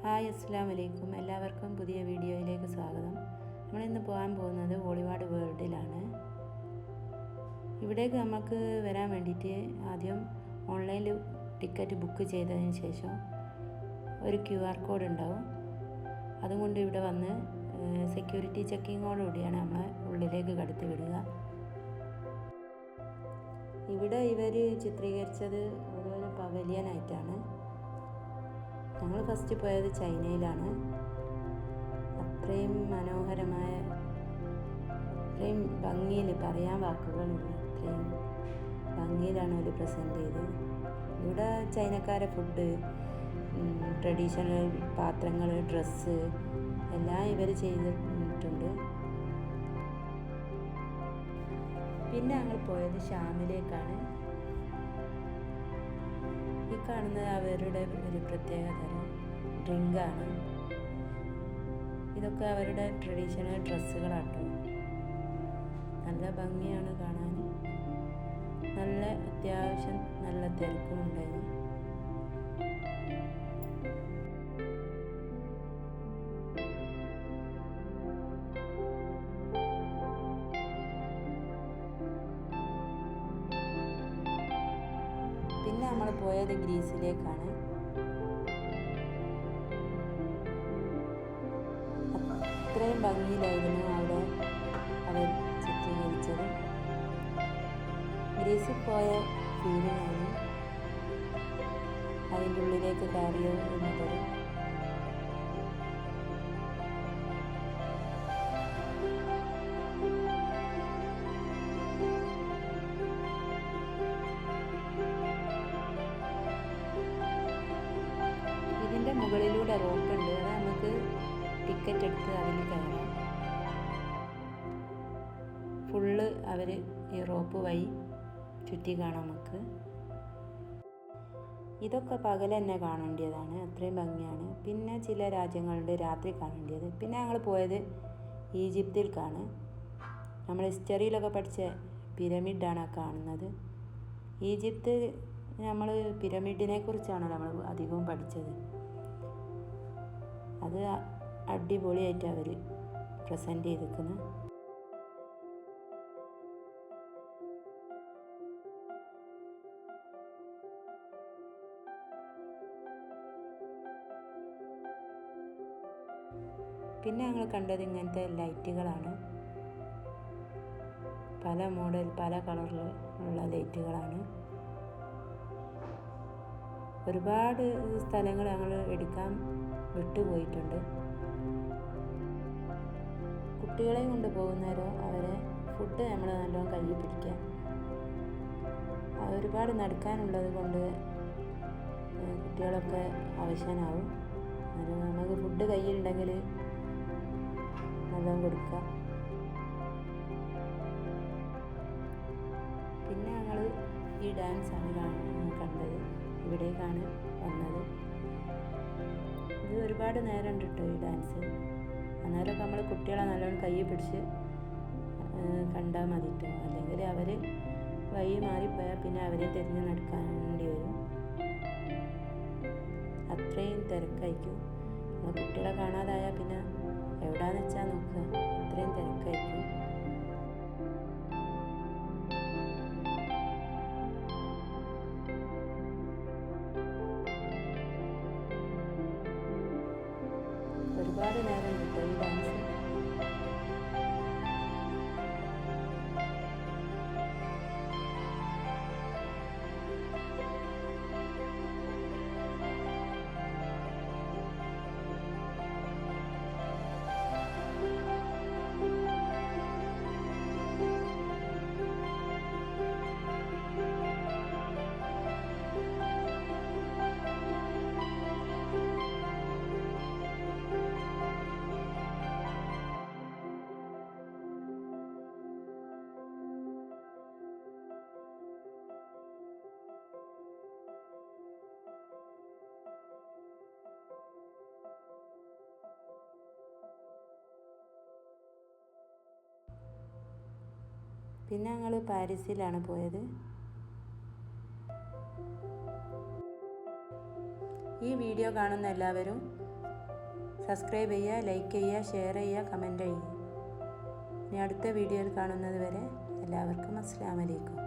Hi അസ്സലാമു അലൈക്കും. എല്ലാവർക്കും പുതിയ വീഡിയോയിലേക്ക് സ്വാഗതം. നമ്മളിന്ന് പോകാൻ പോകുന്നത് ഹോളിവുഡ് വേൾഡിലാണ്. ഇവിടേക്ക് നമുക്ക് വരാൻ വേണ്ടിയിട്ട് ആദ്യം ഓൺലൈനിൽ ടിക്കറ്റ് ബുക്ക് ചെയ്തതിന് ശേഷം ഒരു QR കോഡ് ഉണ്ടാവും. അതുകൊണ്ട് ഇവിടെ വന്ന് സെക്യൂരിറ്റി ചെക്കിങ്ങോടുകൂടിയാണ് നമ്മളെ ഉള്ളിലേക്ക് കടത്തി വിടുക. ഇവിടെ ഇവർ ചിത്രീകരിച്ചത് ഓരോരോ പവലിയനായിട്ടാണ്. ഞങ്ങൾ ഫസ്റ്റ് പോയത് ചൈനയിലാണ്. അത്രയും മനോഹരമായ, അത്രയും ഭംഗിയിൽ പറയാൻ വാക്കുകളില്ല, അത്രയും ഭംഗിയിലാണ് അവർ പ്രസൻറ്റ് ചെയ്തത്. ഇവിടെ ചൈനക്കാരെ ഫുഡ്, ട്രഡീഷണൽ പാത്രങ്ങൾ, ഡ്രസ്സ് എല്ലാം ഇവർ ചെയ്തിട്ടുണ്ട്. പിന്നെ ഞങ്ങൾ പോയത് ഷാമിലേക്കാണ്. ഈ കാണുന്നത് അവരുടെ ഒരു പ്രത്യേക തരം ഡ്രിങ്കാണ്. ഇതൊക്കെ അവരുടെ ട്രഡീഷണൽ ഡ്രസ്സുകളാട്ടോ. നല്ല ഭംഗിയാണ് കാണാൻ. നല്ല അത്യാവശ്യം നല്ല തിരക്കും ഉണ്ടായി. പിന്നെ നമ്മൾ പോയത് ഗ്രീസിലേക്കാണ്. അത്രയും ഭംഗിയിലായിരുന്നു അവിടെ അവർ ചിത്രീകരിച്ചത്. ഗ്രീസിൽ പോയ ഫീലിംഗാണ് അതിൻ്റെ ഉള്ളിലേക്ക് കയറിയോ എന്നതൊരു. ഇതിൻ്റെ മുകളിലൂടെ റോപ്പുണ്ട്. അത് നമുക്ക് ടിക്കറ്റ് എടുത്ത് അതിൽ കയറാം. ഫുള്ള് അവർ ഈ റോപ്പ് വഴി ചുറ്റി കാണാം നമുക്ക്. ഇതൊക്കെ പകൽ തന്നെ കാണേണ്ടതാണ്, അത്രയും ഭംഗിയാണ്. പിന്നെ ചില രാജ്യങ്ങളുടെ രാത്രി കാണേണ്ടത്. പിന്നെ ഞങ്ങൾ പോയത് ഈജിപ്തിലേക്കാണ്. നമ്മൾ ഹിസ്റ്ററിയിലൊക്കെ പഠിച്ച പിരമിഡാണ് കാണുന്നത്. ഈജിപ്ത് നമ്മൾ പിരമിഡിനെ കുറിച്ചാണ് നമ്മൾ അധികവും പഠിച്ചത്. അത് അടിപൊളിയായിട്ട് അവർ പ്രസൻറ്റ് ചെയ്തിരിക്കുന്നത്. പിന്നെ ഞങ്ങൾ കണ്ടത് ഇങ്ങനത്തെ ലൈറ്റുകളാണ്. പല മോഡൽ, പല കളറിലുള്ള ലൈറ്റുകളാണ്. ഒരുപാട് സ്ഥലങ്ങൾ ഞങ്ങൾ എടുക്കാൻ വിട്ടുപോയിട്ടുണ്ട്. കുട്ടികളെയും കൊണ്ട് പോകുന്നവരോ അവരെ ഫുഡ് നമ്മൾ നല്ലോണം കയ്യിൽ പിടിക്കുക. ഒരുപാട് നടക്കാനുള്ളത് കൊണ്ട് കുട്ടികളൊക്കെ അവശനാവും. അത് നമുക്ക് ഫുഡ് കയ്യിലുണ്ടെങ്കിൽ നല്ലോണം കൊടുക്കുക. പിന്നെ ഞങ്ങൾ ഈ ഡാൻസാണ് കണ്ടത്. ഇവിടേക്കാണ് വന്നത്. ഇത് ഒരുപാട് നേരം ഉണ്ട് കേട്ടോ ഈ ഡാൻസ്. അന്നേരമൊക്കെ നമ്മൾ കുട്ടികളെ നല്ലോണം കൈ പിടിച്ച് കണ്ടാൽ മതി കേട്ടോ. അല്ലെങ്കിൽ അവർ വഴി മാറിപ്പോയാൽ പിന്നെ അവരെ തിരിഞ്ഞ് നടക്കേണ്ടി വരും. അത്രയും തിരക്കായിരിക്കും. നമ്മൾ കുട്ടികളെ കാണാതായാൽ പിന്നെ എവിടെയാണെന്ന് വെച്ചാൽ നോക്കുക, അത്രയും തിരക്കായിരിക്കും. ഒരുപാട് നേരം കിട്ടും ഈ ഡാൻസ്. പിന്നെ ഞങ്ങൾ പാരീസിലാണ് പോയത്. ഈ വീഡിയോ കാണുന്ന എല്ലാവരും സബ്സ്ക്രൈബ് ചെയ്യുക, ലൈക്ക് ചെയ്യുക, ഷെയർ ചെയ്യുക, കമൻറ്റ് ചെയ്യുക. ഇനി അടുത്ത വീഡിയോയിൽ കാണുന്നത് വരെ എല്ലാവർക്കും അസ്സലാമു അലൈക്കും.